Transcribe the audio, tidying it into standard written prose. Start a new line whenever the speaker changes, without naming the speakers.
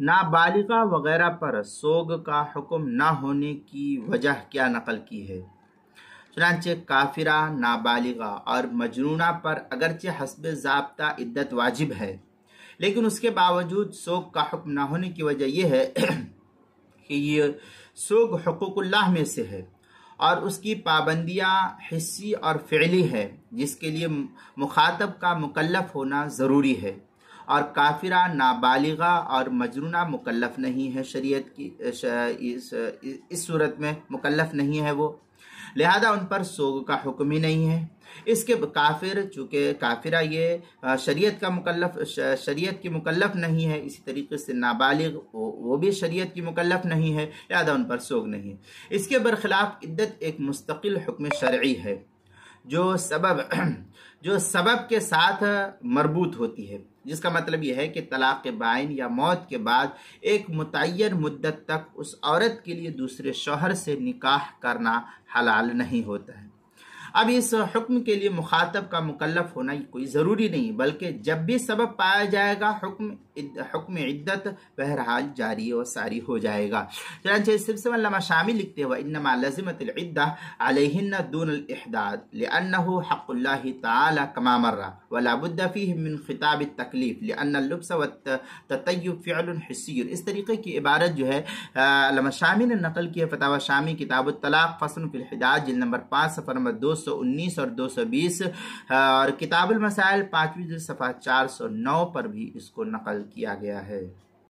نابالغہ وغیرہ پر سوگ کا حکم نہ ہونے کی وجہ کیا نقل کی ہے؟ چنانچہ کافرہ، نابالغہ اور مجنونہ پر اگرچہ حسب ضابطہ عدت واجب ہے، لیکن اس کے باوجود سوگ کا حکم نہ ہونے کی وجہ یہ ہے کہ یہ سوگ حقوق اللہ میں سے ہے اور اس کی پابندیاں حسی اور فعلی ہے، جس کے لیے مخاطب کا مکلف ہونا ضروری ہے، اور کافرہ، نابالغہ اور مجنونہ مکلف نہیں ہے، شریعت کی اس صورت میں مکلف نہیں ہے وہ، لہذا ان پر سوگ کا حکم ہی نہیں ہے۔ اس کے کافر، چونکہ کافرہ یہ شریعت کی مکلف نہیں ہے، اسی طریقے سے نابالغ وہ بھی شریعت کی مکلف نہیں ہے، لہذا ان پر سوگ نہیں ہے۔ اس کے برخلاف عدت ایک مستقل حکم شرعی ہے جو سبب کے ساتھ مربوط ہوتی ہے، جس کا مطلب یہ ہے کہ طلاق بائن یا موت کے بعد ایک متعین مدت تک اس عورت کے لیے دوسرے شوہر سے نکاح کرنا حلال نہیں ہوتا ہے۔ اب اس حکم کے لیے مخاطب کا مکلف ہونا کوئی ضروری نہیں، بلکہ جب بھی سبب پایا جائے گا حکم عدت بہرحال جاری و ساری ہو جائے گا۔ چنانچہ اس سلسلے میں علامہ شامی لکھتے ہوئے انما لزمت العدہ علیہن دون الاحداد لانہ حق اللہ تعالی کما مر ولا بد فیہ من خطاب التکلیف لان اللبس والتطیب فعل حسی۔ اس طریقے کی عبارت جو ہے علامہ شامی نے نقل کی ہے فتاوی شامی کتاب الطلاق فصل فی الحداد جلد نمبر 5 صفحہ نمبر 219 اور 220، اور کتاب المسائل 5ویں جلد صفحہ 409 پر بھی اس کو نقل کیا گیا ہے۔